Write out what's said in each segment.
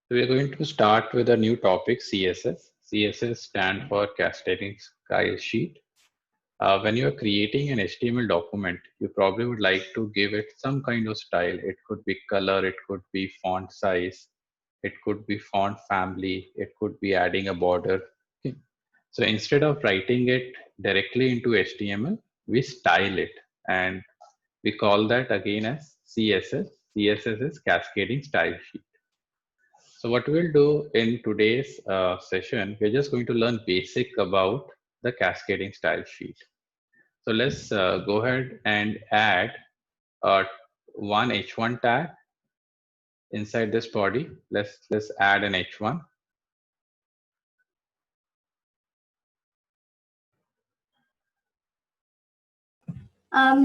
So we're going to start with a new topic, CSS. CSS stand for Cascading Style Sheet. When you're creating an HTML document, you probably would like to give it some kind of style. It could be color, it could be font size, it could be font family, it could be adding a border. Okay. So instead of writing it directly into HTML, we style it and we call that again as CSS. CSS is Cascading Style Sheet. So what we'll do in today's session, we're just going to learn basic about the cascading style sheet. So let's go ahead and add one H1 tag inside this body. Let's add an H1.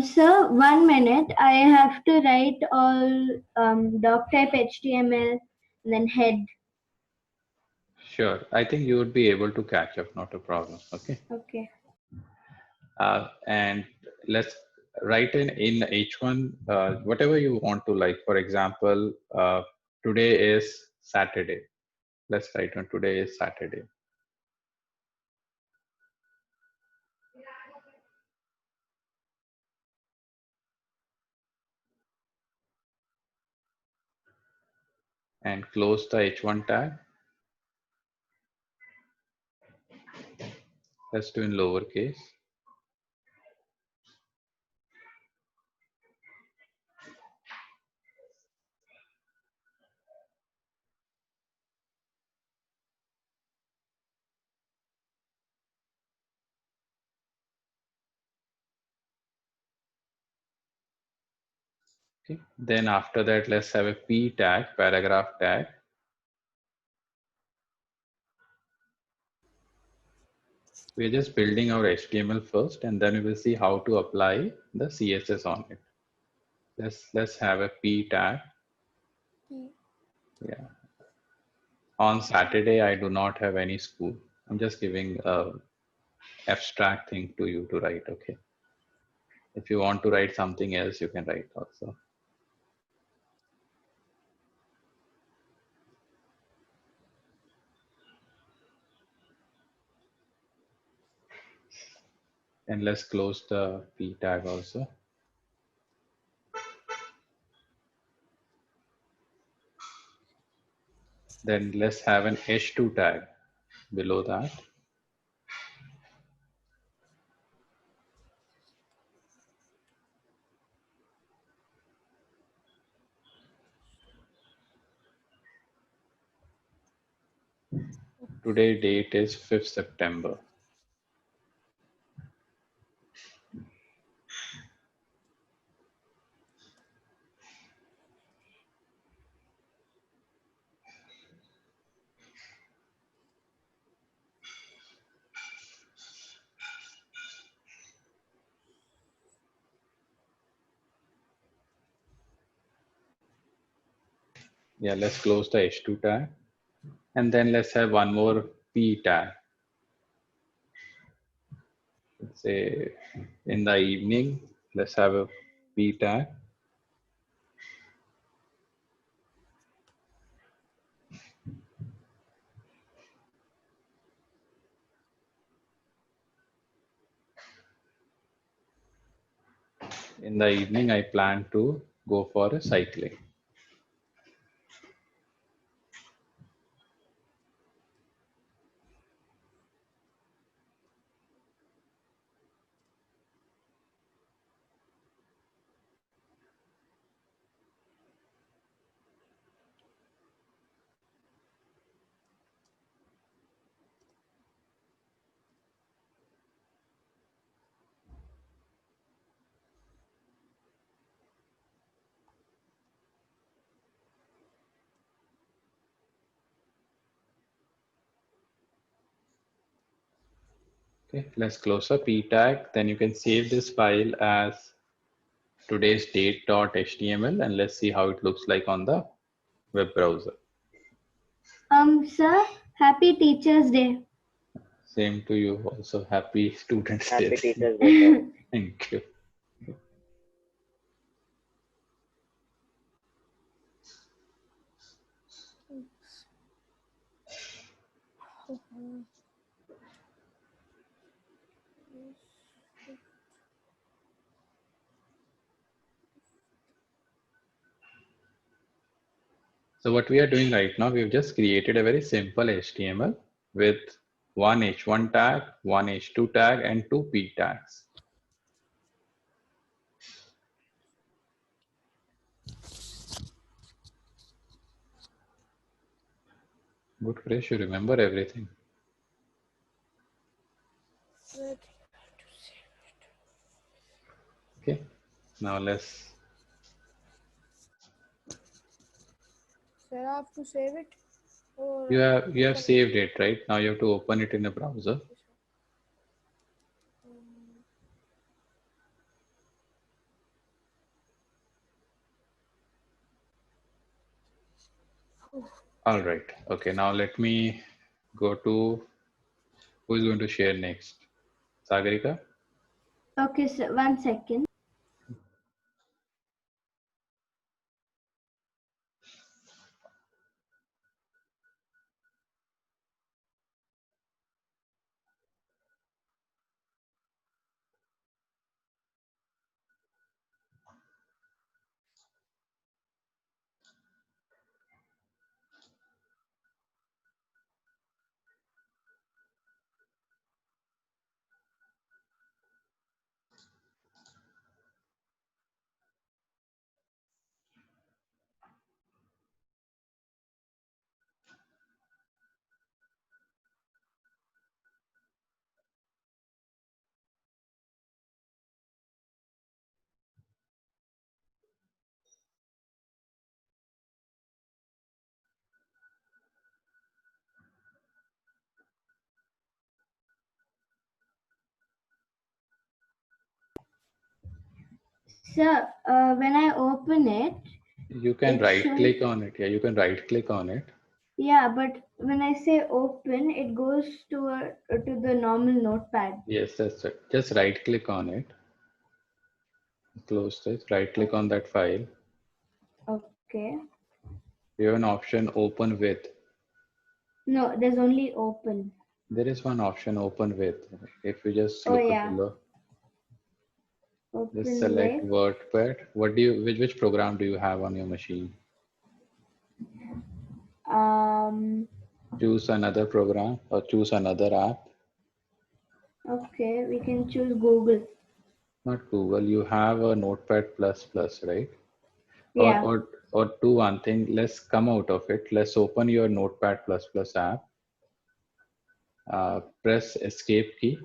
Sir, 1 minute. I have to write all doc type HTML and then head. Sure. I think you would be able to catch up, not a problem. Okay. Okay. And let's write in H1 whatever you want to, like, for example, today is Saturday. Let's write on today is Saturday. And close the H1 tag. Let's do in lowercase. Okay. Then after that, let's have a P tag, paragraph tag. We're just building our HTML first, and then we will see how to apply the CSS on it. Let's have a P tag. Yeah. On Saturday, I do not have any school. I'm just giving a abstract thing to you to write. Okay. If you want to write something else, you can write also. And let's close the P tag also. Then let's have an H2 tag below that. Today date is 5th September. Yeah, let's close the H2 tag. And then let's have one more P tag. Let's say in the evening, let's have a P tag. In the evening, I plan to go for a cycling. Okay, let's close a P tag. Then you can save this file as today's date.html, and let's see how it looks like on the web browser. Sir, happy Teachers Day. Same to you also. Happy Students' Day. Happy Teachers Day. Thank you. So what we are doing right now, we've just created a very simple HTML with one H1 tag, one H2 tag, and two P tags. Good, Krish, you remember everything. Okay, now let's. Sir, I have to save it. Or You have saved it, right? Now you have to open it in the browser. All right. Okay, now let me go to who is going to share next. Sagarika? Okay, so 1 second. So when I open it, You can it right shows- click on it. Yeah, you can right click on it. Yeah, but when I say open, it goes to the normal notepad. Yes, that's it. Just right click on it. Close this. Right click on that file. Okay. You have an option open with. No, there's only open. There is one option open with. If you just Oh, look up yeah. below, Open just select with. WordPad. What do you which program do you have on your machine? Choose another program or choose another app. Okay, we can choose Google. Not Google. You have a Notepad right? Yeah. Or do one thing. Let's come out of it. Let's open your Notepad app. Press Escape key.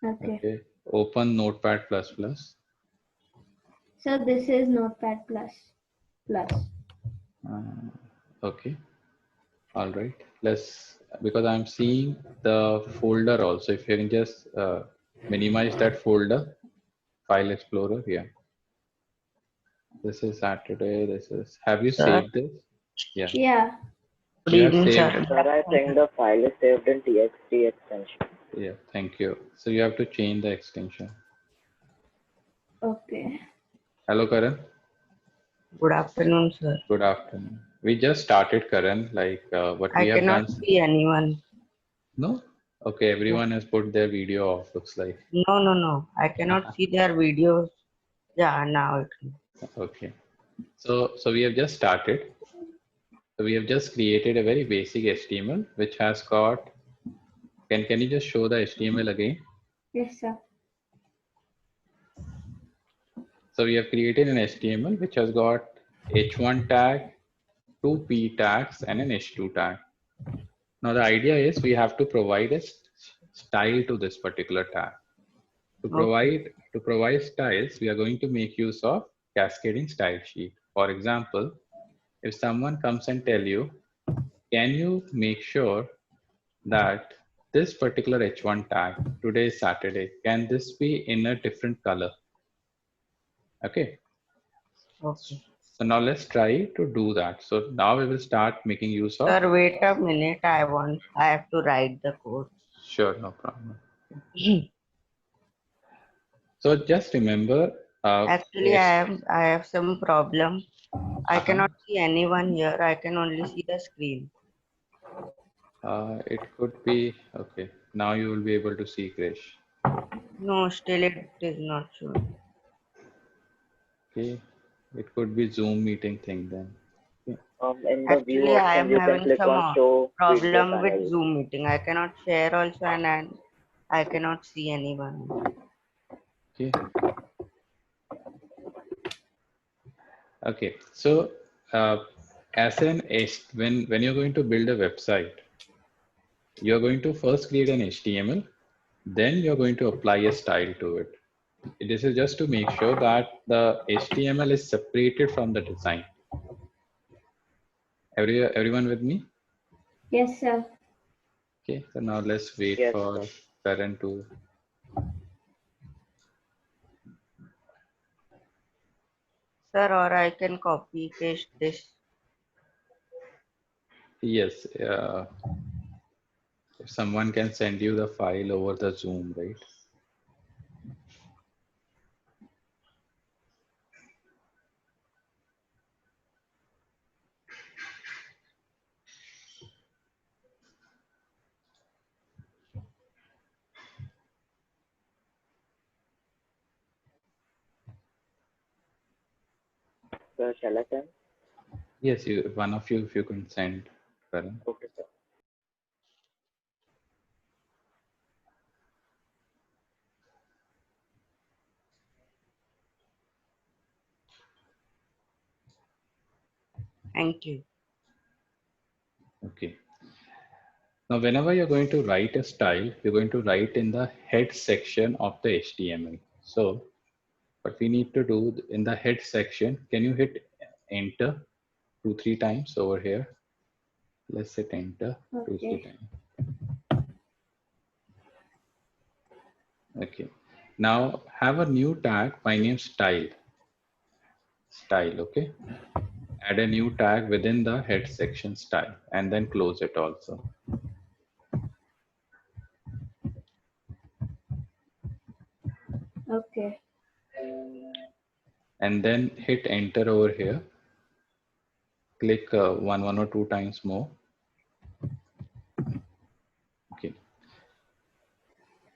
Okay. Open Notepad So this is Notepad plus. Okay. All right. Because I'm seeing the folder also. If you can just minimize that folder, File Explorer. Yeah. This is Saturday. Have you Sir. saved this? Yeah. Yeah. Good You have evening, saved. sir. Sir, I think the file is saved in txt extension. Yeah. Thank you. So you have to change the extension. Okay. Hello, Karan. Good afternoon, sir. Good afternoon. We just started, Karan. What I we have cannot done. see anyone. No? Okay, everyone has put their video off, looks like. No. I cannot see their videos. Yeah, now it. Okay. So we have just started. So we have just created a very basic HTML, which has got, can you just show the HTML again? Yes, sir. So we have created an HTML, which has got H1 tag, two P tags, and an H2 tag. Now the idea is we have to provide a style to this particular tag. To provide styles, we are going to make use of cascading style sheet. For example, if someone comes and tell you, can you make sure that this particular H1 tag, today is Saturday, can this be in a different color? Okay. Okay. So now let's try to do that. So now we will start making use of. Sir, wait a minute. I have to write the code. Sure, no problem. So just remember. Actually, yes. I have some problem. I cannot see anyone here. I can only see the screen. It could be, okay. Now you will be able to see Krish. No, still it is not showing. Okay. It could be Zoom meeting thing then. Okay. In the view Actually, I option, am you can having click some on show video problem with panel. Zoom meeting. I cannot share also, and I cannot see anyone. Okay. Okay. So, as an when you're going to build a website, you're going to first create an HTML, then you're going to apply a style to it. This is just to make sure that the HTML is separated from the design. Everyone with me? Yes, sir. Okay, so now let's wait Yes, for sir. Karan to. Sir, or I can copy paste this. Yes, if someone can send you the file over the Zoom, right? So shall I send? Yes, one of you, if you can send, Karan. Okay, sir. Thank you. Okay. Now, whenever you're going to write a style, you're going to write in the head section of the HTML. So, what we need to do in the head section, can you hit enter 2-3 times over here? Let's hit enter 2-3 Okay. times. Okay. Now have a new tag by name style. Style, okay. Add a new tag within the head section style and then close it also. Okay. And then hit enter over here. Click one or two times more. Okay.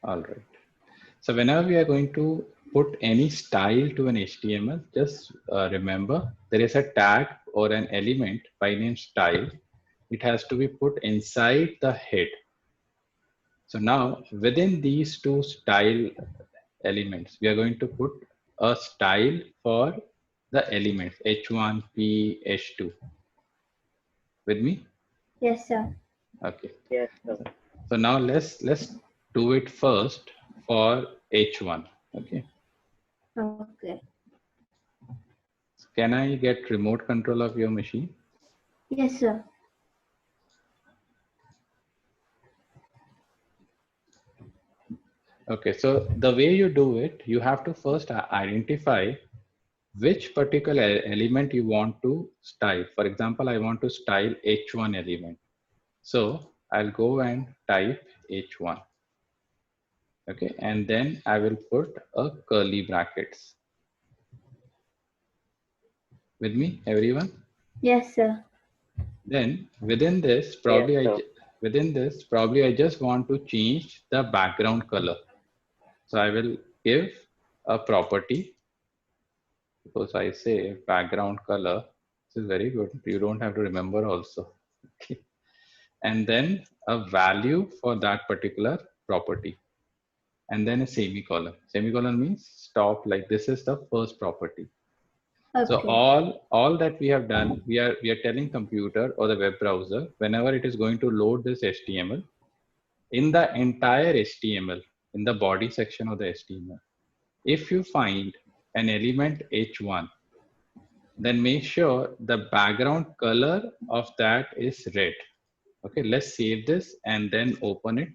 All right. So whenever we are going to put any style to an HTML, just remember there is a tag or an element by name style. It has to be put inside the head. So now within these two style elements, we are going to put a style for the elements H1, P, H2. With me? Yes, sir. Okay. Yes, sir. So now let's do it first for H1. Okay. Okay. Can I get remote control of your machine? Yes, sir. Okay, so the way you do it, you have to first identify which particular element you want to style. For example, I want to style H1 element. So I'll go and type H1. Okay, and then I will put a curly brackets. With me, everyone? Yes, sir. Then within this, probably I just want to change the background color. So I will give a property. Because I say background color, this is very good. You don't have to remember also. Okay. And then a value for that particular property. And then a semicolon. Semicolon means stop, like this is the first property. Okay. So all that we have done, we are telling computer or the web browser, whenever it is going to load this HTML, in the entire HTML, in the body section of the HTML, if you find an element H1, then make sure the background color of that is red. Okay, let's save this and then open it.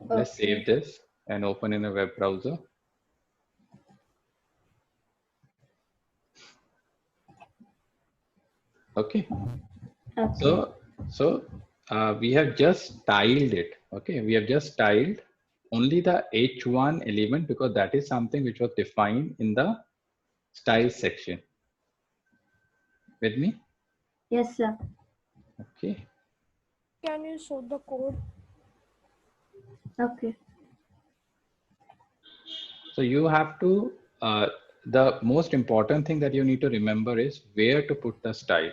Let's Okay. save this and open in a web browser. Okay. Okay. So we have just styled it. Okay, we have just styled only the H1 element because that is something which was defined in the style section. With me? Yes, sir. Okay. can you show the code? Okay. So you have to, the most important thing that you need to remember is where to put the style.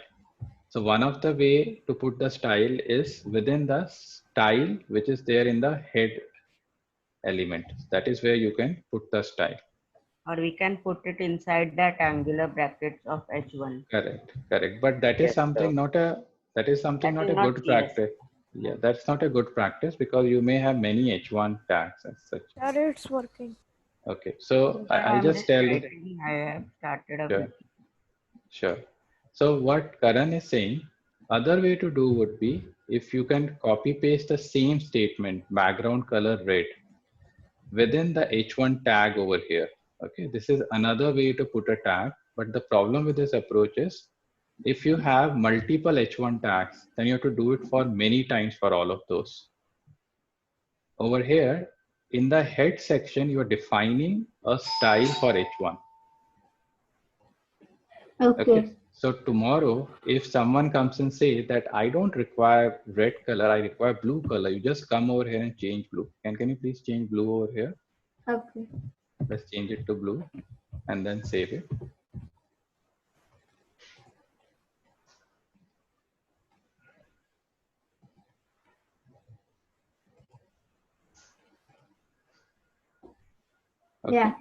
So one of the way to put the style is within the style, which is there in the head element. That is where you can put the style. Or we can put it inside that angular brackets of H1. Correct, correct. But that is Yes, something sir. not a, that is something That not is a not good CSS. practice. Yeah, that's not a good practice because you may have many H1 tags as such. Sir, it's working. Okay, so Sir, I'll I'm just just tell you. writing. I have started a Sure, video. sure. So what Karan is saying, other way to do would be if you can copy paste the same statement, background color red, within the H1 tag over here. Okay, this is another way to put a tag, but the problem with this approach is if you have multiple H1 tags, then you have to do it for many times for all of those. Over here, in the head section, you are defining a style for H1. Okay. So tomorrow, if someone comes and say that I don't require red color, I require blue color, you just come over here and change blue. Can you please change blue over here? Okay. Let's change it to blue and then save it. Okay. Yeah.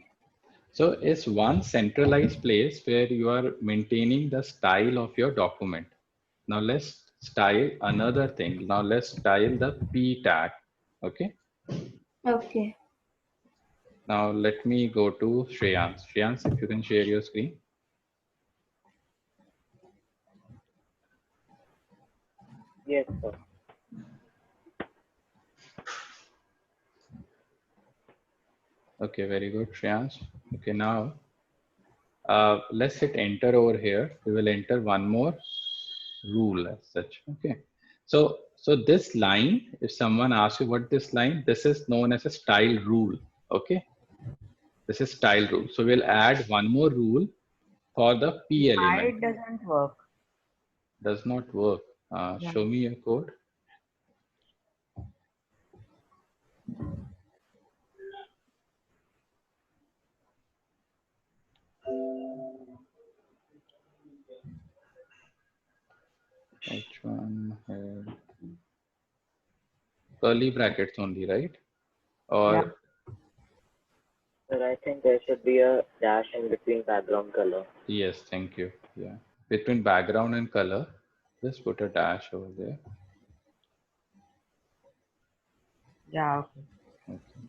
So it's one centralized place where you are maintaining the style of your document. Now let's style another thing. Now let's style the P tag. Okay. Okay. Now let me go to Shreyans. Shreyans, if you can share your screen. Yes, sir. Okay, very good, Shreyans. Okay, now let's hit enter over here. We will enter one more rule as such. Okay. So this line, if someone asks you what this line, this is known as a style rule. Okay. This is style rule. So we'll add one more rule for the P Why element. it doesn't work? Does not work. Yeah. Show me your code. H1 head. Curly brackets only, right? Or Yeah. Sir, I think there should be a dash in between background color. yes, thank you. Yeah. Between background and color, just put a dash over there. Yeah. Okay. Okay.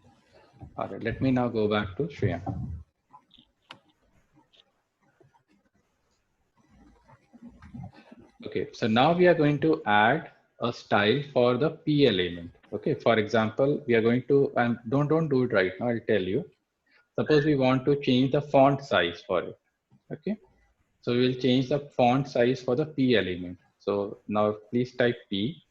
All right. Let me now go back to Shreya. Okay, so now we are going to add a style for the P element. Okay, for example, we are going to, and don't do it right now, I'll tell you. Suppose we want to change the font size for it. Okay, so we will change the font size for the P element. So now please type P.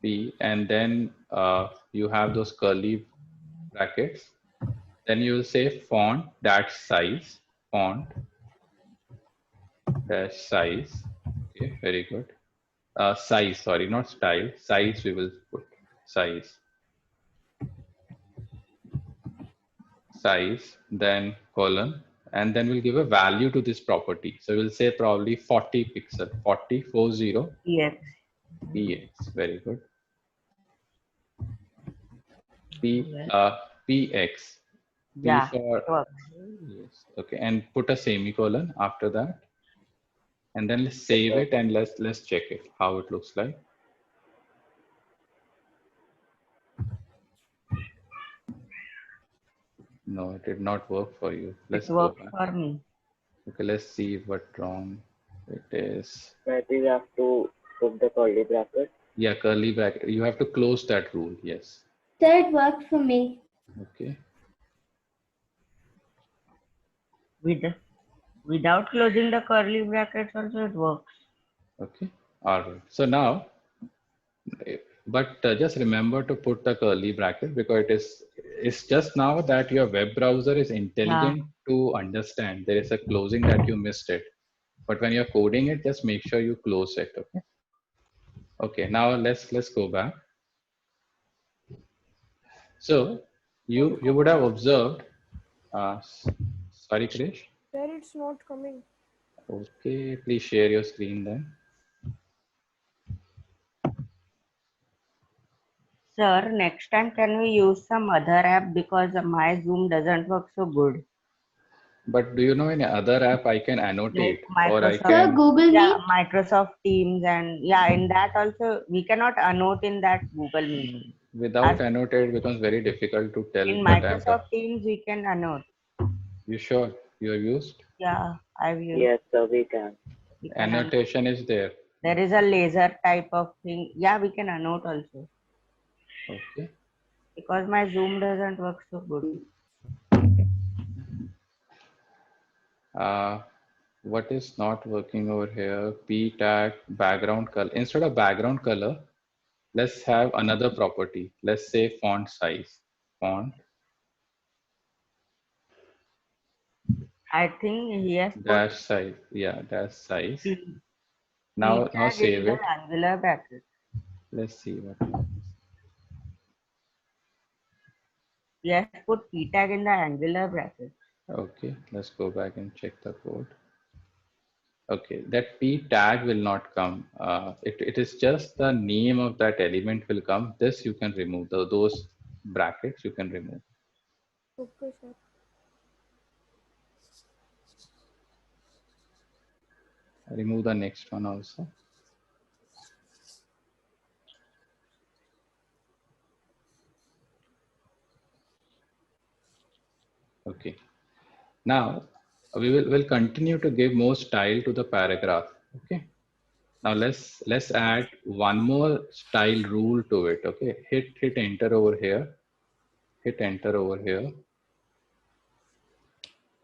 P, and then you have those curly brackets. Then you will say font dash size, font dash size. Okay, very good. Size, sorry, not style. Size, we will put size. Size, then colon, and then we'll give a value to this property. So we'll say probably 40 pixel, 40, 40 Yes. px. Very good. P, Yes. px. P Yeah. for It works. yes. Okay, and put a semicolon after that, and then let's save it and let's check it how it looks like. No, it did not work for you. Let's It go works back. for me. Okay, let's see what wrong it is. Maybe we have to put the curly bracket. Yeah, curly bracket. You have to close that rule. Yes. So it worked for me. Okay. Without closing the curly brackets also it works. Okay. All right. So now, But just remember to put the curly bracket because it's just now that your web browser is intelligent to understand there is a closing that you missed it. But when you're coding it, just make sure you close it. Okay. Okay. Now let's go back. So you would have observed. Sorry, Krish. Sir, it's not coming. Okay. Please share your screen then. Sir, next time can we use some other app because my Zoom doesn't work so good. But do you know any other app I can Like annotate or I Microsoft, Sir, can? Google yeah, Meet. Microsoft Teams, and yeah, in that also we cannot annotate in that Google Meet. Without As annotate, it becomes very difficult to tell in what app. Microsoft Teams we can annotate. You sure you're used? Yeah, I've used. Yes, sir, we can. We can annotate. Annotation is there. There is a laser type of thing. Yeah, we can annotate also Okay. because my Zoom doesn't work so good. What is not working over here? P tag background color. Instead of background color, let's have another property. Let's say font size. Font I think he has put dash size. Yeah, dash size. P Now tag save in the it. angular bracket. Let's see what happens. He has put P tag in the angular bracket. Okay, let's go back and check the code. Okay, that P tag will not come. It is just the name of that element will come. This you can remove. Those brackets you can remove. Okay, sir. Remove the next one also. Okay. Now we'll continue to give more style to the paragraph. Okay. Now let's add one more style rule to it. Okay. Hit enter over here. Hit enter over here.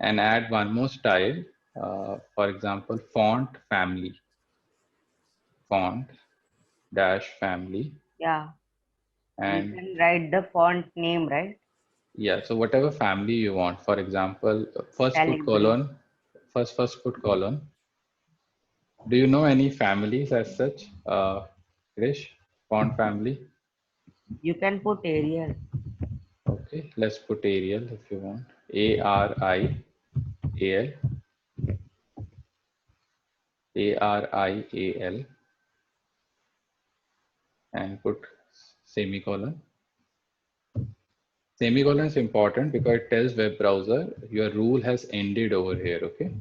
And add one more style. For example, font family. Font dash family. Yeah. And We can write the font name, right? yeah, so whatever family you want. For example, first put Calibri. colon. First put colon. Do you know any families as such? Krish, font family. You can put Arial. Okay, let's put Arial if you want. A-R-I-A-L. A-R-I-A-L. And put semicolon. Semicolon is important because it tells web browser your rule has ended over here, okay?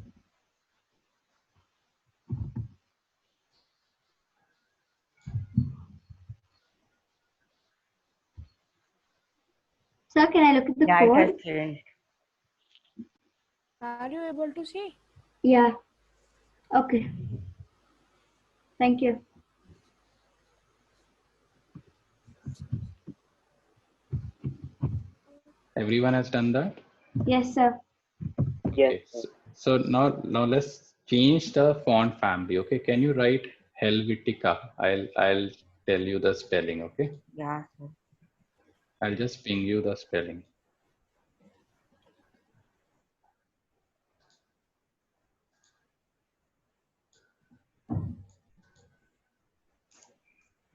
Sir, can I look at the Yeah, it has code? changed. Are you able to see? Yeah. Okay. Thank you. Everyone has done that? Yes, sir. Yes, Okay. sir. So now let's change the font family. Okay, can you write Helvetica? I'll tell you the spelling. Okay, Yeah, sir. I'll just ping you the spelling.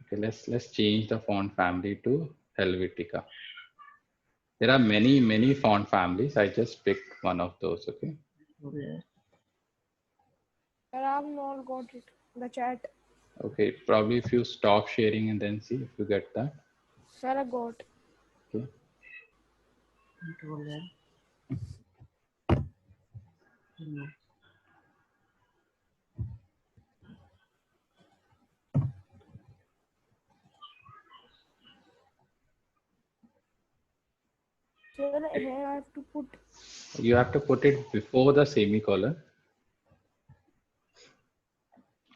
Okay, let's change the font family to Helvetica. There are many font families. I just picked one of those. Okay. Sir, I've not got it. The chat. Okay, probably if you stop sharing and then see if you get that. Sir, I got. Okay. Controller. Sir, here I have to put. You have to put it before the semicolon.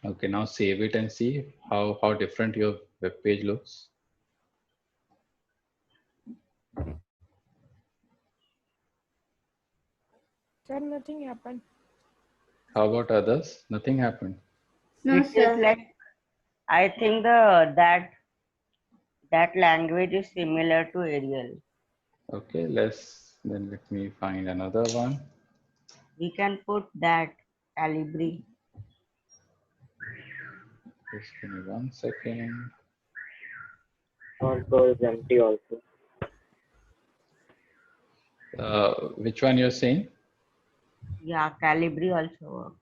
Okay, now save it and see how different your web page looks. Sir, nothing happened. How about others? Nothing happened. No, It is sir. like, I think that That language is similar to Arial. Okay, let me find another one. We can put that Calibri. Just give me 1 second. Font Pro is empty also. Which one you're saying? Yeah, Calibri also works.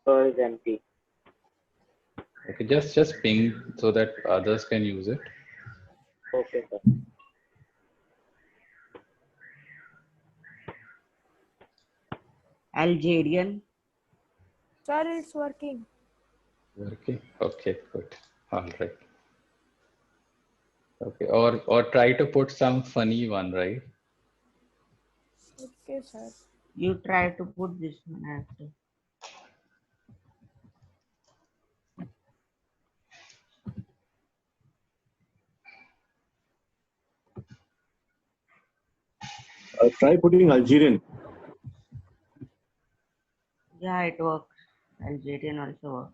Pro is empty. Okay, just ping so that others can use it. Okay, sir. Algerian. Sir, it's working. Working. Okay, good. All right. Okay, or try to put some funny one, right? Okay, sir. You try to put this one after. Try putting Algerian. Yeah, it works. Algerian also works.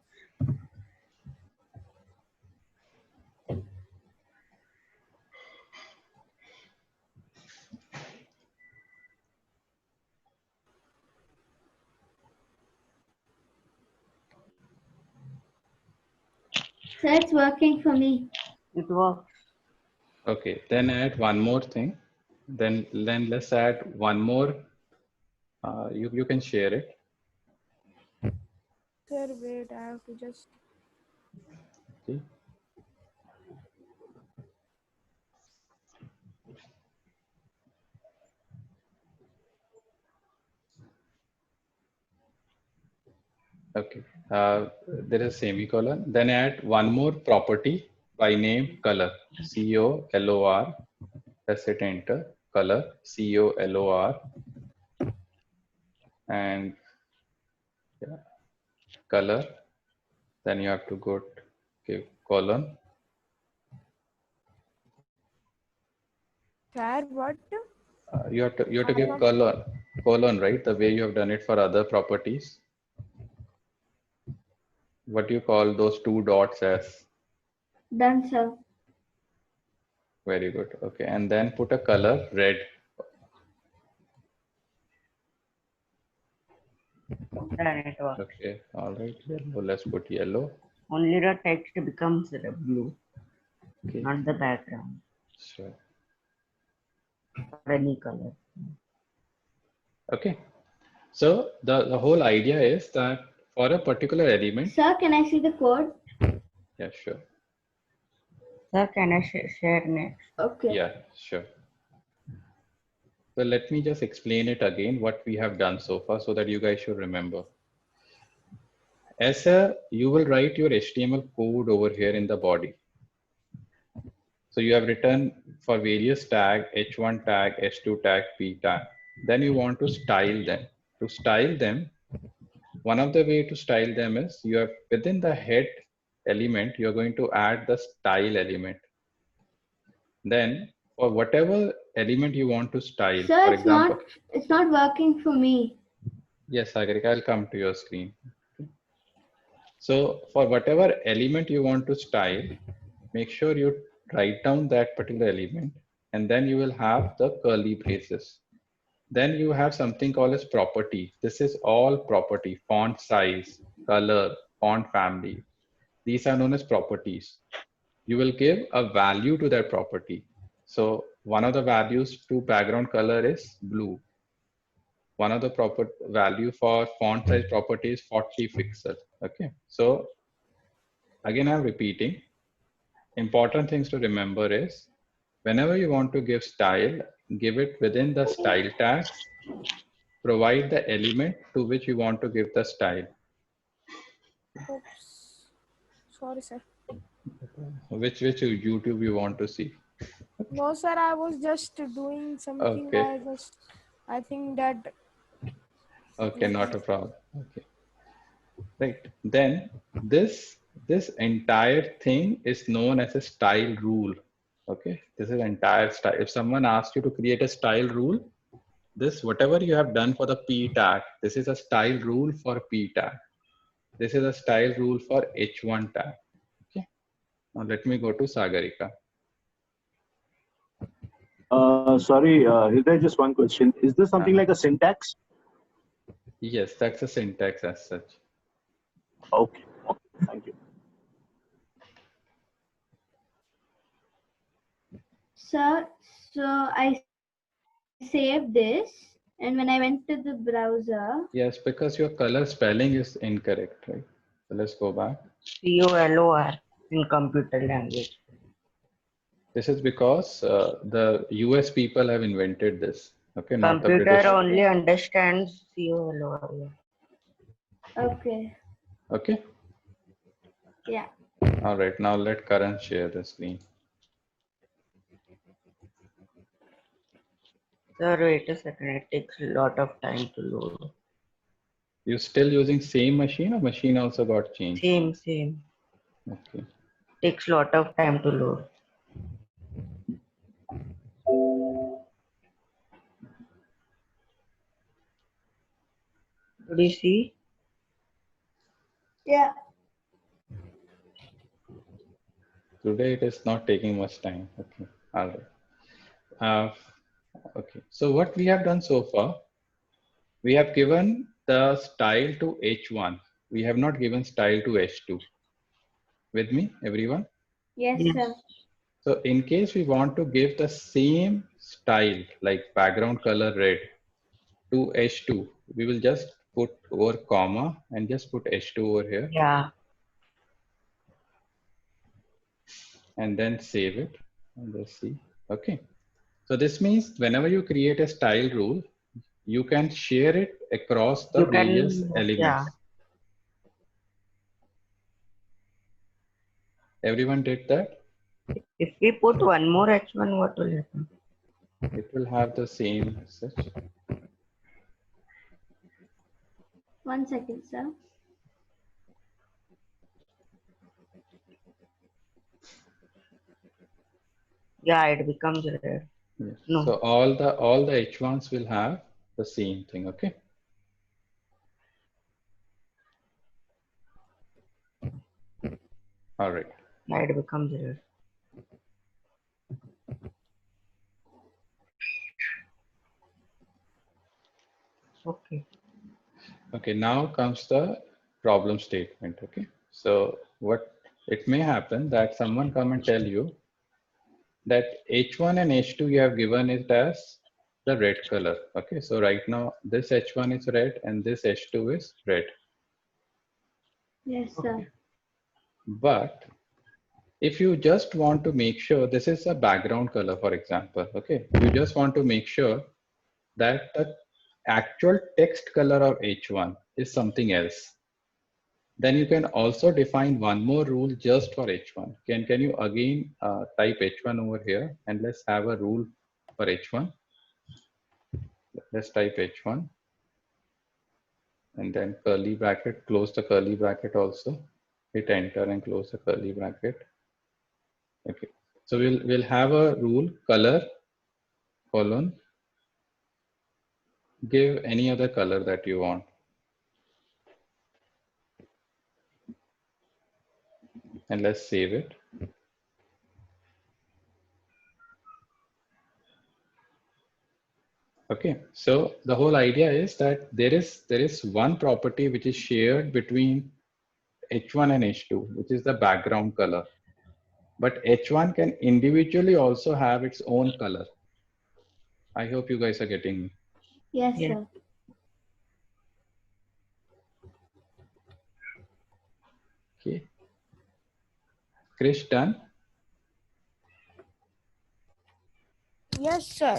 So it's working for me. It works. Okay, then add one more thing. Then let's add one more. You can share it. Sir, wait, I have to just. Okay. Okay. There is semicolon. Then add one more property by name color. COLOR. Let's hit enter. Color. COLOR. And yeah, color. Then you have to go to give colon. Sir, what? You have to give colon, right? The way you have done it for other properties. What do you call those two dots as? Done, sir. Very good. Okay, and then put a color red. Then it works. Okay, all right. Yellow. Let's put yellow. Only the text becomes blue, Okay, not the background sure. or any color. Okay, so the whole idea is that for a particular element. Sir, can I see the code? Yeah, sure. Sir, can I share next? Okay. Yeah, sure. So let me just explain it again, what we have done so far, so that you guys should remember. You will write your HTML code over here in the body. So you have written for various tag, H1 tag, H2 tag, P tag. Then you want to style them. To style them, one of the way to style them is you have within the head element, you're going to add the style element. Then for whatever element you want to style, Sir, for example, it's not working for me. yes, Sagarika, I'll come to your screen. So for whatever element you want to style, make sure you write down that particular element, and then you will have the curly braces. Then you have something called as property. This is all property: font size, color, font family. These are known as properties. You will give a value to that property. So one of the values to background color is blue. One of the proper value for font size property is 40 pixels. Okay, so again I'm repeating. Important things to remember is whenever you want to give style, give it within the style tag. Provide the element to which you want to give the style. Oops. Sorry, sir. Which YouTube you want to see. No, sir, I was just doing something. Okay. I think that. Okay, not a problem. Okay. Right. Then this entire thing is known as a style rule. Okay. This is entire style. If someone asks you to create a style rule, this whatever you have done for the P tag, this is a style rule for P tag. This is a style rule for H1 tag. Okay. Now let me go to Sagarika. Sorry, Hriday, just one question. Is this something like a syntax? Yes, that's a syntax as such. Okay. Okay. Thank you. Sir, so I saved this, and when I went to the browser, Yes, because your color spelling is incorrect, right? So let's go back. COLOR in computer language. This is because the US people have invented this. Okay, not the Computer British. only understands COLOR. Yeah. okay, Okay. yeah. All right. Now let Karan share the screen. Sir, wait a second. It takes a lot of time to load. You still using same machine or machine also got changed? Same. Okay. Takes a lot of time to load. Did you see? Yeah. Today it is not taking much time. Okay. All right. Okay. So what we have done so far, we have given the style to H1. We have not given style to H2. With me, everyone? Yes, Yes. sir. So in case we want to give the same style, like background color red to H2, we will just put over comma and just put H2 over here Yeah. and then save it. And let's see. Okay. So this means whenever you create a style rule, you can share it across the You various can, elements. yeah. Everyone did that? If we put one more H1, what will happen? It will have the same message. 1 second, sir. Yeah, it becomes red. Yes. No. So all the H1s will have the same thing. Okay. All right. Yeah, it becomes red. Okay. Okay, now comes the problem statement. Okay, so what it may happen that someone come and tell you that H1 and H2 you have given it as the red color. Okay, so right now this H1 is red and this H2 is red. Yes, sir. But if you just want to make sure this is a background color, for example, okay, you just want to make sure that the actual text color of H1 is something else. Then you can also define one more rule just for H1. Can you again type H1 over here and let's have a rule for H1. Let's type H1 and then curly bracket, close the curly bracket also. Hit enter and close the curly bracket. Okay, so we'll have a rule color colon, give any other color that you want. And let's save it. Okay, so the whole idea is that there is one property which is shared between H1 and H2, which is the background color. But H1 can individually also have its own color. I hope you guys are getting me. Yes, Yeah. sir. Okay. Krish, done? Yes, sir.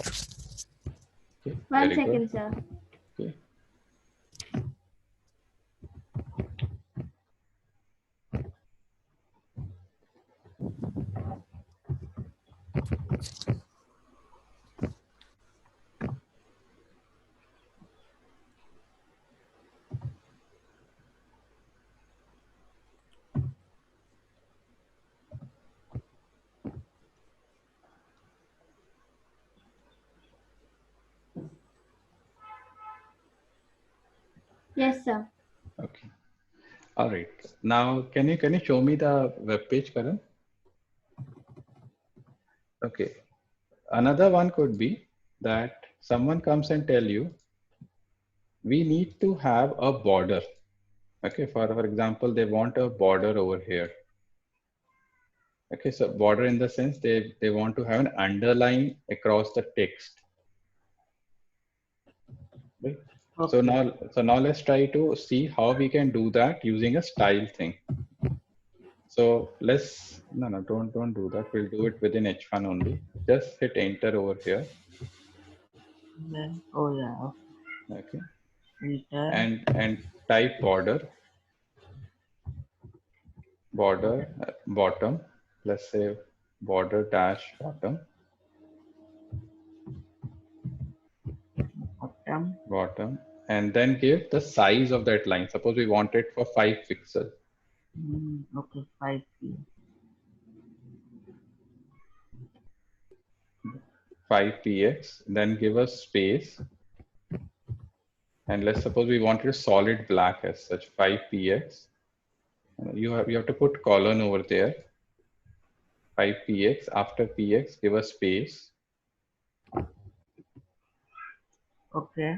Okay, 1 very second, good. sir. Okay. Yes, sir. Okay. All right. Now, can you show me the web page, Karan? Okay. Another one could be that someone comes and tell you, we need to have a border. Okay, for example, they want a border over here. Okay, so border in the sense they want to have an underline across the text. Right? Okay. So now let's try to see how we can do that using a style thing. So let's don't do that. We'll do it within H1 only. Just hit enter over here. Yeah. Oh yeah. Okay. Enter. And type border bottom. Let's say border dash bottom. Bottom, and then give the size of that line. Suppose we want it for 5 pixels. Okay, 5 pm. 5 px, then give us space, and let's suppose we wanted a solid black as such. 5px, you have to put colon over there. 5px, after px give a space. Okay.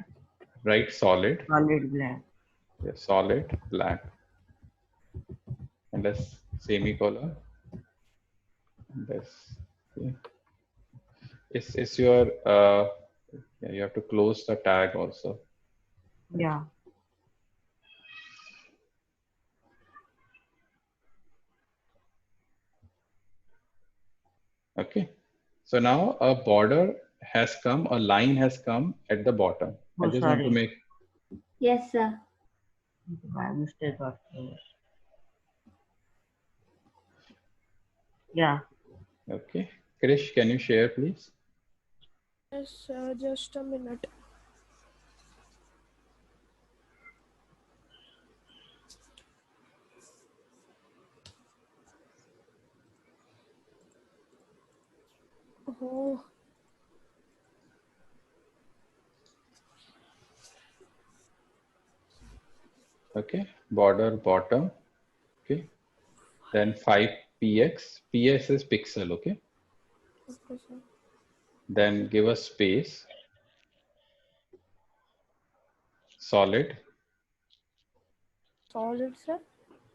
Write solid. Solid black. Yeah, solid black, and let's semicolon. Let's see. It's your yeah, you have to close the tag also. Yeah. Okay, so now a border has come, a line has come at the bottom. I Oh, just want to sorry. make. Yes, sir. By mistake got closed. Yeah. Okay, Krish, can you share please? Yes, just a minute. Oh, Okay, border bottom. Okay, then 5px. Px is pixel. Okay, okay, sir. then give a space. Solid. Solid, sir.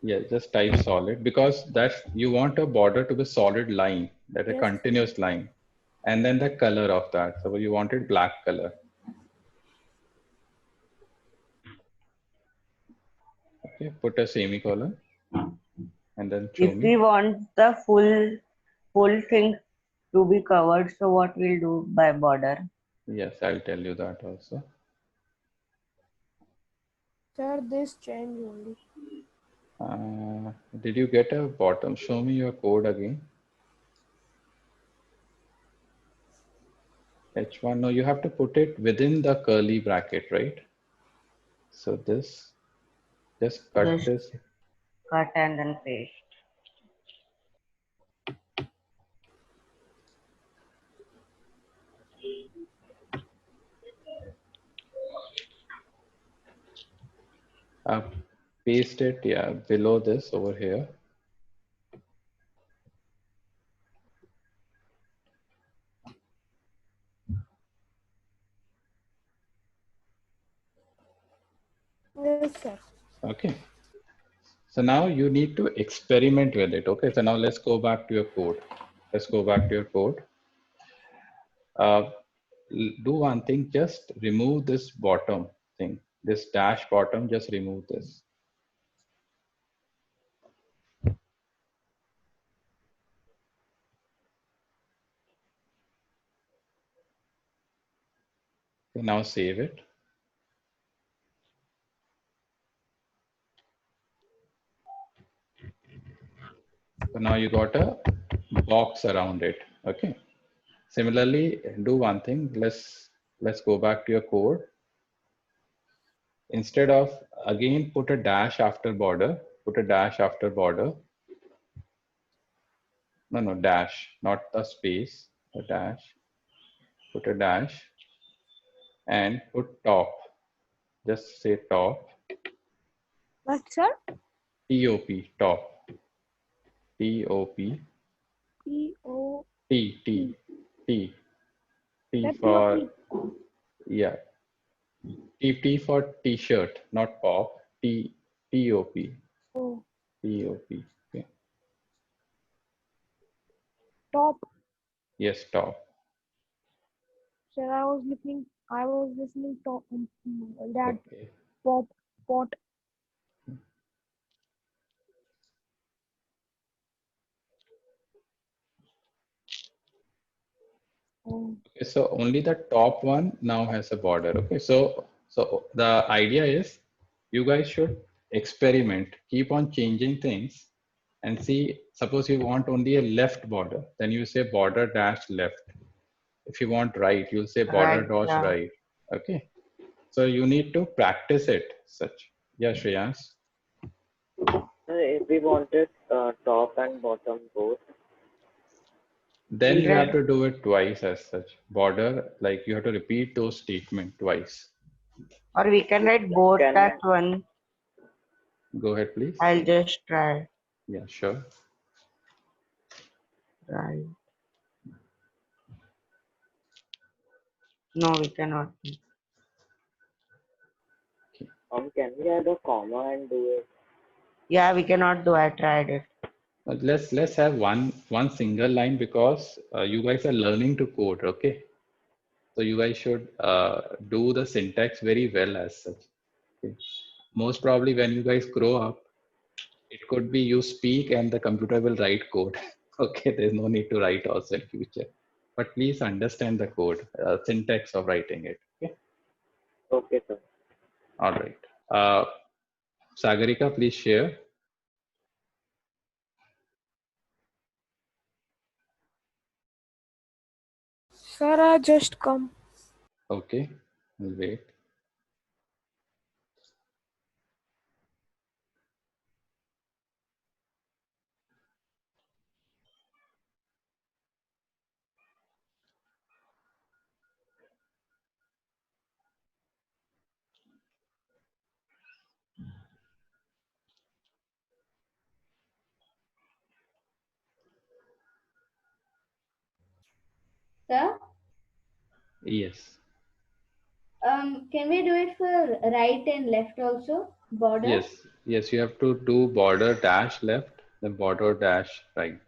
Yeah, just type solid, because that's, you want a border to be solid line, that a Yes. continuous line, and then the color of that. So you wanted black color. Okay, put a semicolon and then show If me. we want the full thing to be covered, so what we'll do by border? Yes, I'll tell you that also. Sir, this change only. Did you get a bottom? Show me your code again. H1, no, you have to put it within the curly bracket, right? So this, just cut Just this. cut and then paste. Paste it, yeah, below this over here. Yes, sir. Okay. So now you need to experiment with it. Okay, so now let's go back to your code. Let's go back to your code. Do one thing, just remove this bottom thing, this dash bottom, just remove this. Okay, now save it. So now you got a box around it. Okay. Similarly, do one thing. Let's go back to your code. Instead of again put a dash after border, put a dash after border. No, dash, not the space, a dash. Put a dash and put top. Just say top. What, sir? TOP, top. TOP. P-O. T. T That for, POP. yeah. T for t-shirt, not pop. T-O-P. Oh, T-O-P. Okay. top. Yes, top. Sir, I was listening top. That Okay. pop pot. Oh, Okay, so only the top one now has a border. Okay, so the idea is you guys should experiment, keep on changing things, and see. Suppose you want only a left border, then you say border dash left. If you want right, you'll say border Right. dash Yeah. right. Okay, so you need to practice it. Such. Yeah, Shreyans. If we wanted top and bottom both, Then We'll you have write, to do it twice as such. Border, like you have to repeat those statement twice. or we can write both can at one. Go ahead, please. I'll just try. Yeah, sure. Right. No, we cannot. can we add a comma and do it? Yeah, we cannot do. I tried it. Let's have one single line because you guys are learning to code. Okay, so you guys should do the syntax very well as such. Okay. Most probably when you guys grow up, it could be you speak and the computer will write code. Okay, there's no need to write also in future. But please understand the code, syntax of writing it. Okay. Okay, sir. All right. Sagarika, please share. sir, I just come. Okay, we'll wait. Sir, Yes. can we do it for right and left also? Border? Yes, you have to do border dash left, then border dash right.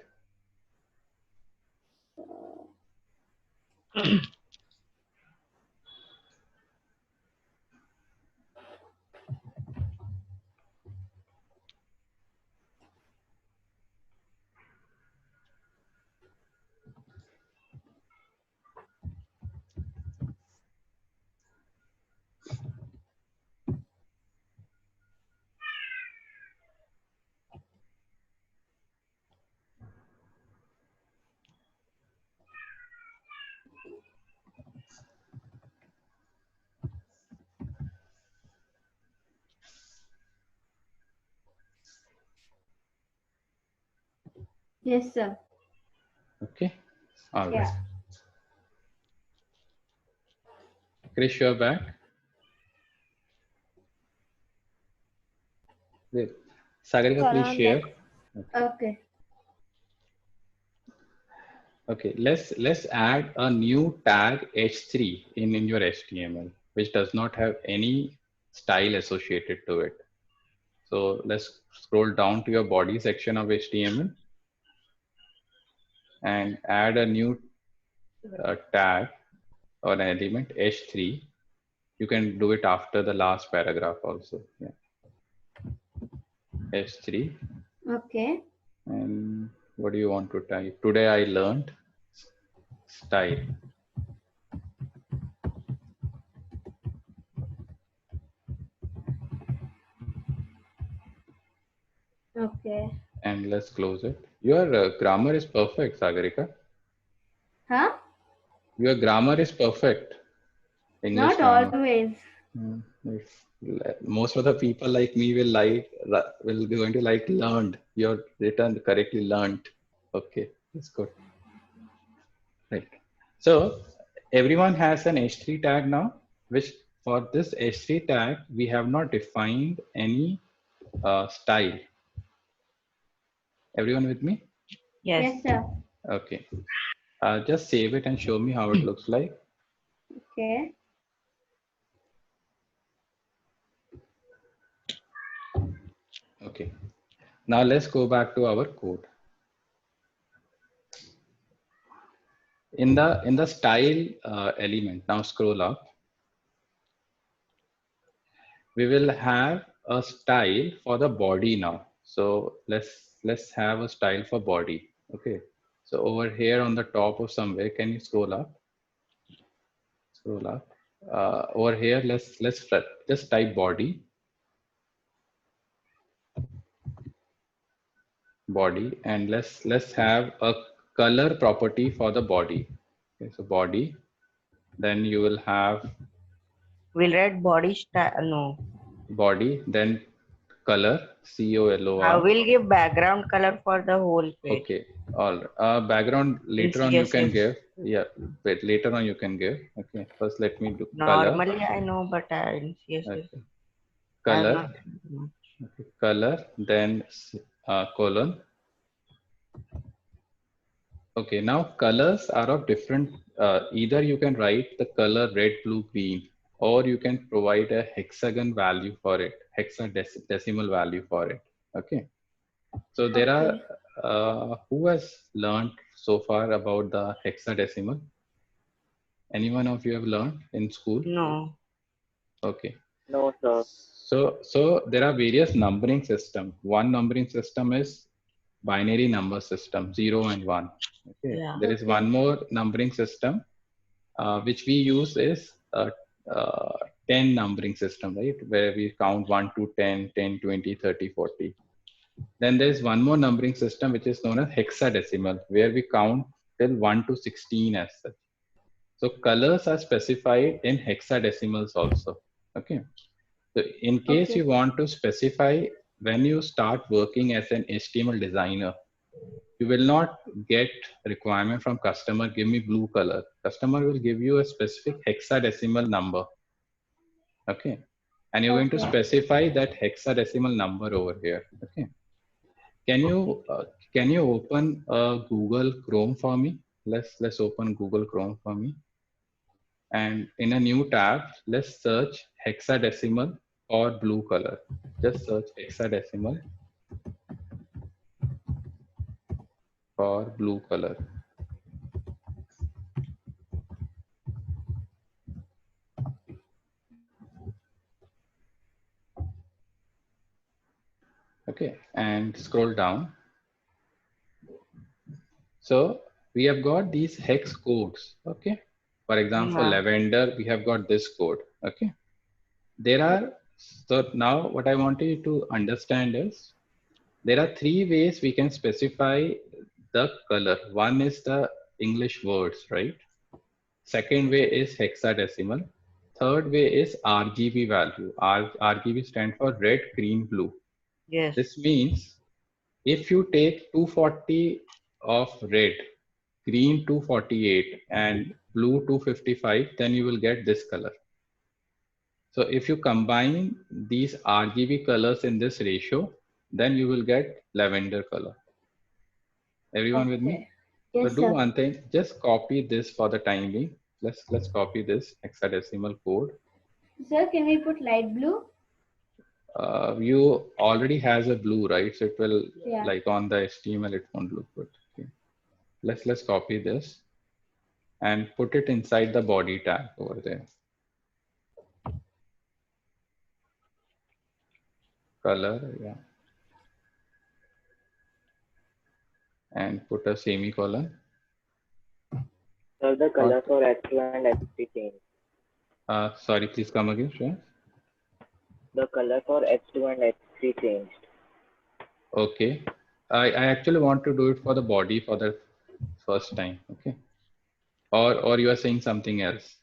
Yes, sir. Okay. All right. Yeah. Krish, you're back. Great. Sagarika, Sir, please I'm share. back. Okay. Okay, let's add a new tag h3 in your HTML, which does not have any style associated to it. So let's scroll down to your body section of HTML and add a new tag or an element h3. You can do it after the last paragraph also. Yeah. h3. Okay. And what do you want to type? Today I learned style. Okay. And let's close it. Your grammar is perfect, Sagarika. Huh? Your grammar is perfect. English Not grammar. always. Most of the people like me will be going to like learned. You're written correctly learned. Okay, that's good. Right. So everyone has an h3 tag now, which for this h3 tag, we have not defined any style. Everyone with me? Yes. Yes, sir. Okay. Just save it and show me how it looks like. Okay. Okay. Now let's go back to our code. In the style element, now scroll up. We will have a style for the body now. So let's have a style for body. Okay. So over here on the top of somewhere, can you scroll up? Scroll up. Over here, let's just type body. Body, and let's have a color property for the body. Okay, so body. Then you will have We'll write body style. No. body, then color, COLOR. We'll give background color for the whole page. Okay, all right. Background later on you can CSS. give. Yeah, wait, later on you can give. Okay, first let me do color. Normally I know, but in CSS Okay. I have Color, not. okay. Color, then colon. Okay, now colors are of different. Either you can write the color red, blue, green, or you can provide a hexagon value for it, hexadecimal value for it. Okay. So there Okay. are, who has learned so far about the hexadecimal? Anyone of you have learned in school? No. Okay. No, sir. So there are various numbering system. One numbering system is binary number system, 0 and 1. Okay. Yeah. There is Okay. one more numbering system which we use is 10 numbering system, right? Where we count 1 to 10, 10, 20, 30, 40. Then there's one more numbering system which is known as hexadecimal, where we count till 1 to 16 as such. So colors are specified in hexadecimals also. Okay. So in case Okay. you want to specify when you start working as an HTML designer, you will not get requirement from customer, give me blue color. Customer will give you a specific hexadecimal number. Okay. And you're going to Okay. specify that hexadecimal number over here. Okay. Can you open Google Chrome for me? Let's open Google Chrome for me. And in a new tab, let's search hexadecimal or blue color. Just search hexadecimal for blue color. Okay, and scroll down. So we have got these hex codes. Okay, for example, Yeah. lavender, we have got this code. Okay, there are, so now what I want you to understand is there are three ways we can specify the color. One is the English words, right? Second way is hexadecimal. Third way is RGB value. RGB stands for red, green, blue. Yes. This means if you take 240 of red, green 248 and blue 255, then you will get this color. So if you combine these RGB colors in this ratio, then you will get lavender color. Everyone with me? Okay. Yes, So do sir. one thing, just copy this for the time being. Let's copy this hexadecimal code. Sir, can we put light blue? You already has a blue, right? So it will, Yeah. like on the HTML, it won't look good. Okay. Let's copy this and put it inside the body tag over there. Color, yeah. And put a semicolon. Sir, the color for H2 and H3 changed. Sorry, please come again, Shreyas. The color for H2 and H3 changed. Okay. I actually want to do it for the body for the first time. Okay. Or you are saying something else.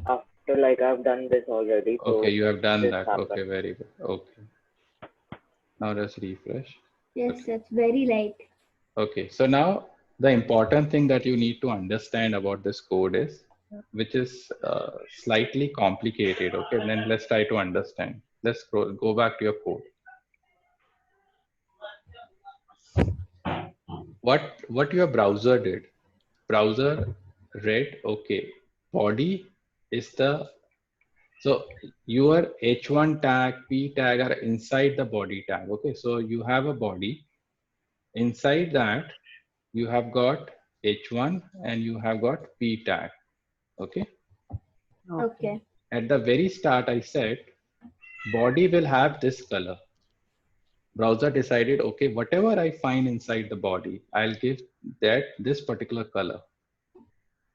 After like I've done this already. So Okay, you have done this that. happened. Okay, very good. Okay. Now let's refresh. Yes, it's very light. Okay, so now the important thing that you need to understand about this code is, which is slightly complicated. Okay, then let's try to understand. Let's go back to your code. What your browser did? Browser read, okay, body is so your H1 tag, P tag are inside the body tag. Okay, so you have a body. Inside that, you have got H1 and you have got P tag. Okay. Okay. At the very start, I said body will have this color. Browser decided, okay, whatever I find inside the body, I'll give that this particular color.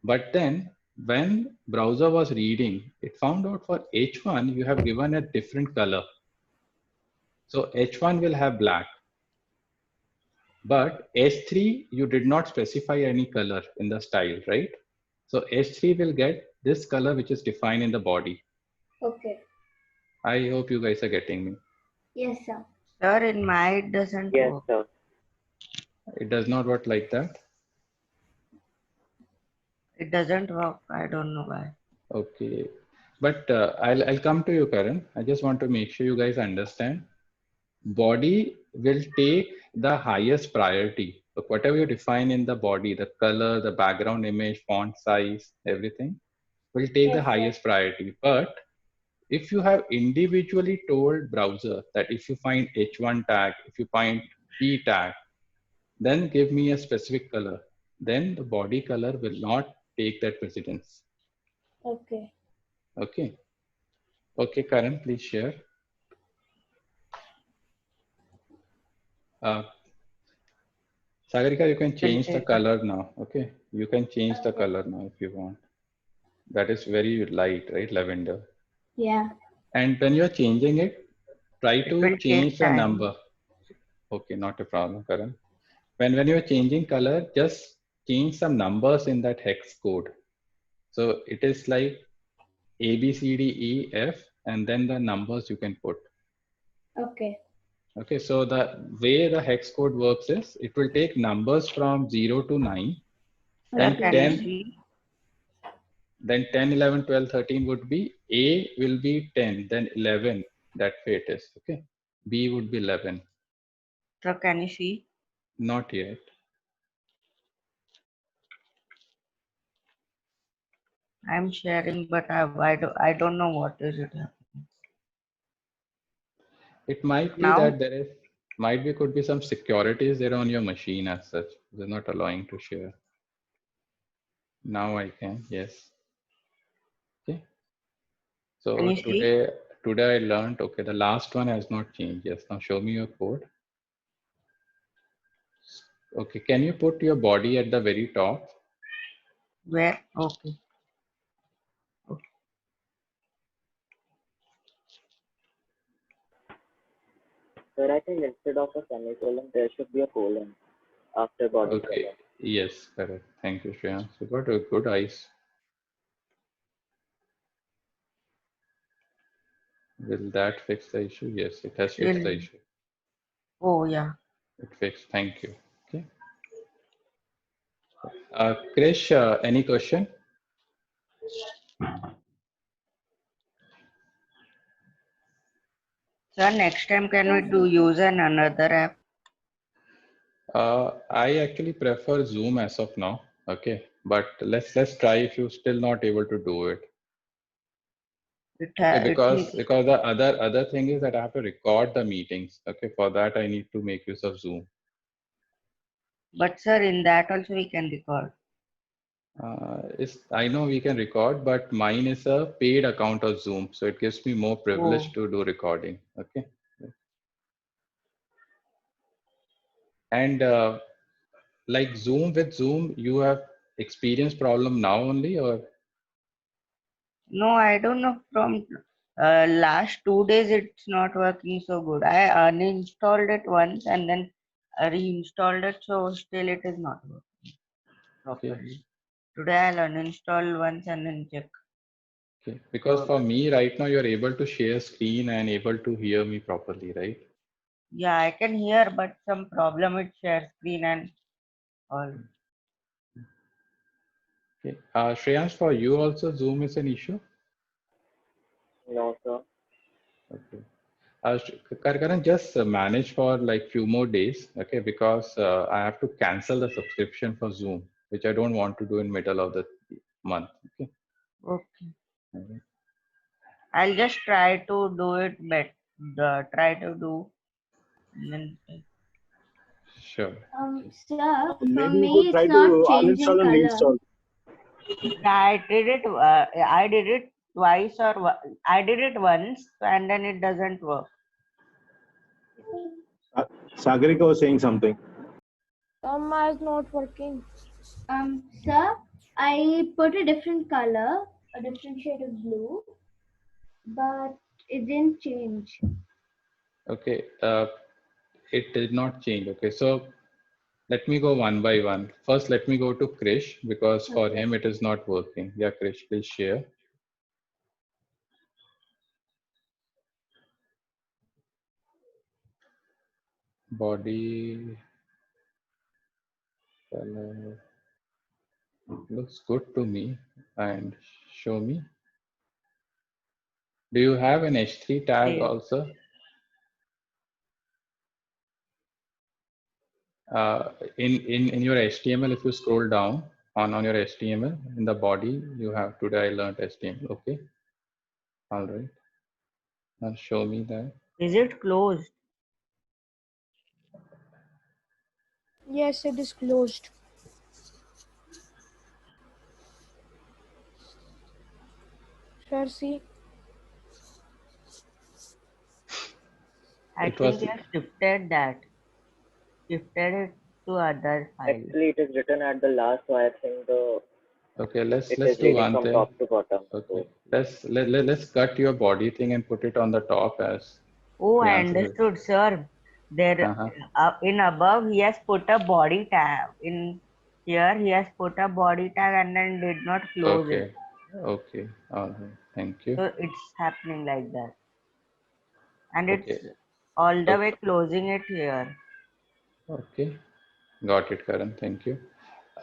But then when browser was reading, it found out for H1, you have given a different color. So H1 will have black. But H3, you did not specify any color in the style, right? So H3 will get this color which is defined in the body. Okay. I hope you guys are getting me. Yes, sir. Sir, in my it doesn't Yes, work. sir. It does not work like that. It doesn't work. I don't know why. Okay. But I'll come to you, Karan. I just want to make sure you guys understand. Body will take the highest priority. So whatever you define in the body, the color, the background image, font size, everything will take the Yes, sir. highest priority. But if you have individually told browser that if you find H1 tag, if you find P tag, then give me a specific color, then the body color will not take that precedence. Okay. Okay. Okay, Karan, please share. Sagarika, you can change the color now. Okay. You can change the color now if you want. That is very light, right? Lavender. Yeah. And when you're changing it, try It to will change take the time. number. Okay, not a problem, Karan. When you're changing color, just change some numbers in that hex code. So it is like A, B, C, D, E, F, and then the numbers you can put. Okay. Okay, so the way the hex code works is it will take numbers from 0 to 9. Then Can 10, you see? then 10, 11, 12, 13 would be A will be 10, then 11, that way it is. Okay, B would be 11. Sir, can you see? Not yet. I'm sharing, but I don't know what is it happening. It might be Now? that there is, might be, could be some securities there on your machine as such. They're not allowing to share. Now I can, yes. Okay. So Can you see? today I learned, okay, the last one has not changed. Yes, now show me your code. Okay, can you put your body at the very top? Where? Okay. Sir, I think instead of a semicolon, there should be a colon after body Okay, color. yes, correct. Thank you, Shreya. You got a good eyes. Will that fix the issue? Yes, it has fixed the Still. issue. Oh, yeah. It fixed. Thank you. Okay. Krish, any question? Sir, next time can we do use another app? I actually prefer Zoom as of now. Okay, but let's try if you're still not able to do it. Okay, because the other thing is that I have to record the meetings. Okay, for that I need to make use of Zoom. But sir, in that also we can record. I know we can record, but mine is a paid account of Zoom, so it gives me more privilege to do recording. Okay. And like Zoom, with Zoom, you have experienced problem now only, or? No, I don't know. From last 2 days, it's not working so good. I uninstalled it once and then reinstalled it, so still it is not working properly. Okay. Today I'll uninstall once and then check. Okay. Because for me right now, you're able to share screen and able to hear me properly, right? Yeah, I can hear, but some problem with share screen and all. Okay. Shreyans, for you also Zoom is an issue? No, sir. Okay. Karan, just manage for like few more days, okay? Because I have to cancel the subscription for Zoom, which I don't want to do in middle of the month. Okay. Okay. I'll just try to do it try to do. And then Sure. Sir, for Maybe you me could it's try not to changing uninstall and color. reinstall. I did it. I did it twice I did it once, and then it doesn't work. Sagarika was saying something. Gamma is not working. Sir, I put a different color, a different shade of blue, but it didn't change. Okay. It did not change. Okay. So let me go one by one. First, let me go to Krish because for Okay. him it is not working. Yeah, Krish, please share. Body color looks good to me. And show me. Do you have an H3 tag Save. also? In your HTML, if you scroll down on your HTML, in the body, you have today I learned HTML. Okay. All right. Now show me that. Is it closed? Yes, it is closed. Sir, see. I It think was you have shifted it to other file. Actually, it is written at the last, so I think okay. Let's it do is reading one from thing. top to bottom. Okay. So Let's cut your body thing and put it on the top as Oh, I Priyansh said. understood, sir. There, in above, he has put a body tag. In here, he has put a body tag and then did not close it. Okay. Okay. All right. Thank you. So it's happening like that. And Okay. it's all the So- way closing it here. Okay. Got it, Karan. Thank you.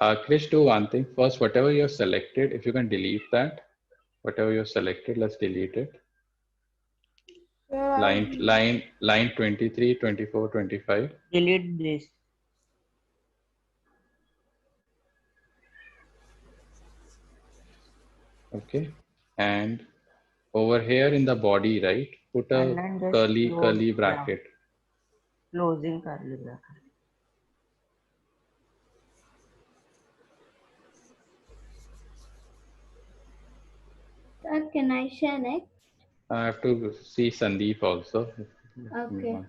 Krish, do one thing. First, whatever you have selected, if you can delete that, whatever you have selected, let's delete it. Sir, Line 23, 24, 25. Delete this. Okay. And over here in the body, right? Put And a then just curly bracket. Closing curly bracket. Sir, can I share next? I have to see Sandeep also. Okay.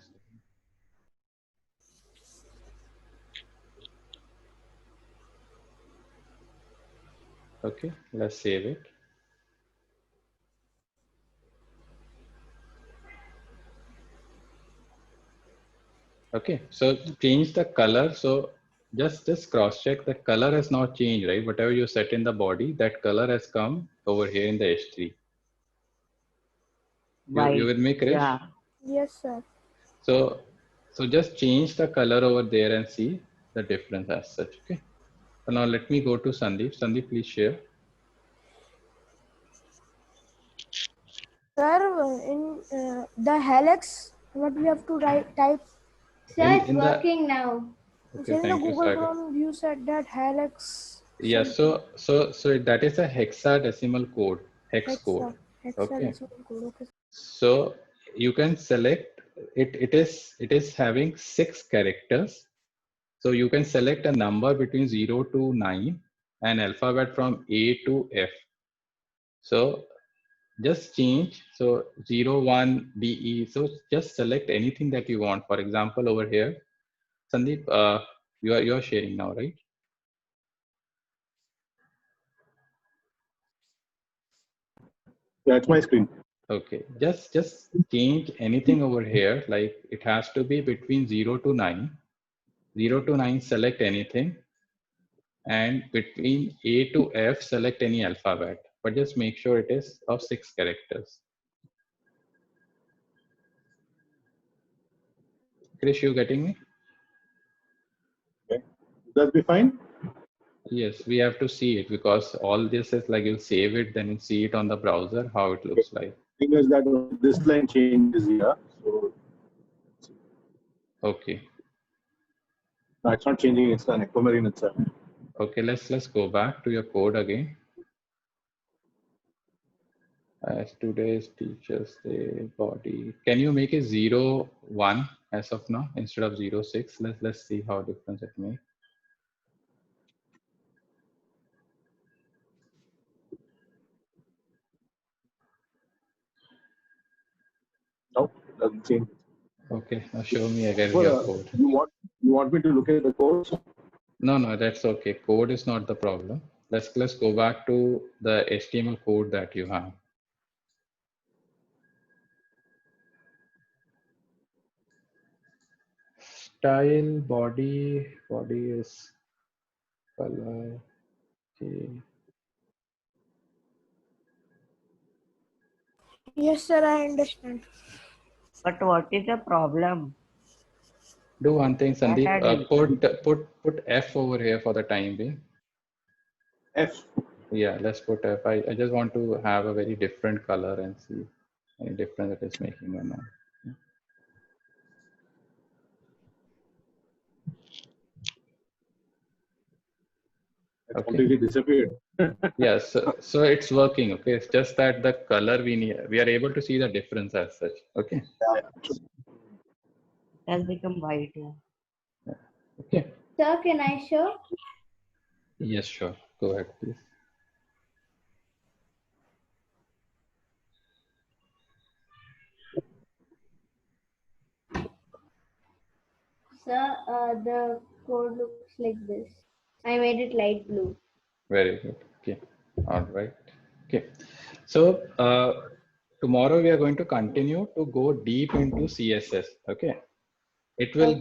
Okay, let's save it. Okay, so change the color. So just cross check the color has not changed, right? Whatever you set in the body, that color has come over here in the H3. You with me, Krish? Yeah. yes, sir. So just change the color over there and see the difference as such. Okay. So now let me go to Sandeep. Sandeep, please share. Sir, in the helix, what we have to type? Sir, it's In the working now. okay, In the thank you, Google Sagar. Chrome, you said that helix. Yeah, so that is a hexadecimal code, hex code. Okay. Code. Okay. So you can select it. It is having 6 characters. So you can select a number between 0 to 9 and alphabet from A to F. So just change. So 0, 1, D, E. So just select anything that you want. For example, over here, Sandeep, you are sharing now, right? Yeah, it's my screen. Okay, just change anything over here. Like it has to be between 0 to 9. 0 to 9, select anything. And between A to F, select any alphabet. But just make sure it is of 6 characters. Krish, you getting me? Okay. Will that be fine? Yes, we have to see it because all this is like you'll save it, then you see it on the browser, how it looks like. Thing is that this line changes here. So Okay. no, it's not changing, it's an Aquamarine itself. Okay, let's go back to your code again. As today's Teachers Day body. Can you make it 0, 1 as of now instead of 0, 6? Let's see how difference it makes. Nope, doesn't change. Okay, now show me again Well, your code. you want me to look at the codes? No, that's okay. Code is not the problem. Let's go back to the HTML code that you have. Style body is color. Okay. Yes, sir, I understand. But what is the problem? Do one thing, That I Sandeep. didn't- Put F over here for the time being. F. Yeah, let's put F. I just want to have a very different color and see any difference it is making or not. It's Okay. completely disappeared. Yes, so it's working. Okay, it's just that the color we are able to see the difference as such. Okay. It has become white. Yeah. Okay. Sir, can I show? Yes, sure. Go ahead, please. Sir, the code looks like this. I made it light blue. Very good. Okay. All right. Okay. So tomorrow we are going to continue to go deep into CSS. Okay. It will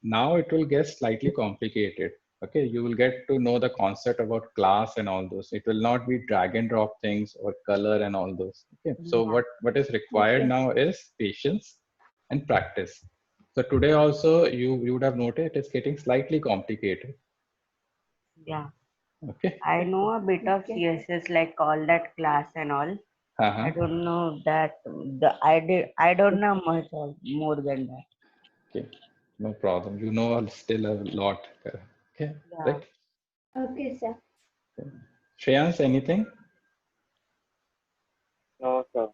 now it will get slightly complicated. Okay. You will get to know the concept about class and all those. It will not be drag and drop things or color and all those. Okay. So what is required now is patience and practice. So today also you would have noted it's getting slightly complicated. Yeah. Okay. I know a bit of CSS, like all that class and all. Uh-huh. I don't know that I don't know much more than that. Okay, no problem. You know still a lot. Okay, Yeah. right. Okay, sir. Shreyans, anything? No, sir.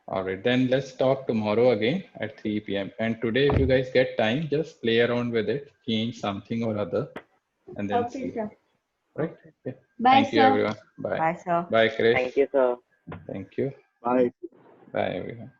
All right, then let's talk tomorrow again at 3 p.m. And today, if you guys get time, just play around with it, change something or other, and then Okay, see. sir. Right? Okay. Bye, Thank you, sir. everyone. Bye. Bye, sir. Bye, Krish. Thank you, sir. Thank you. Bye. Bye, everyone.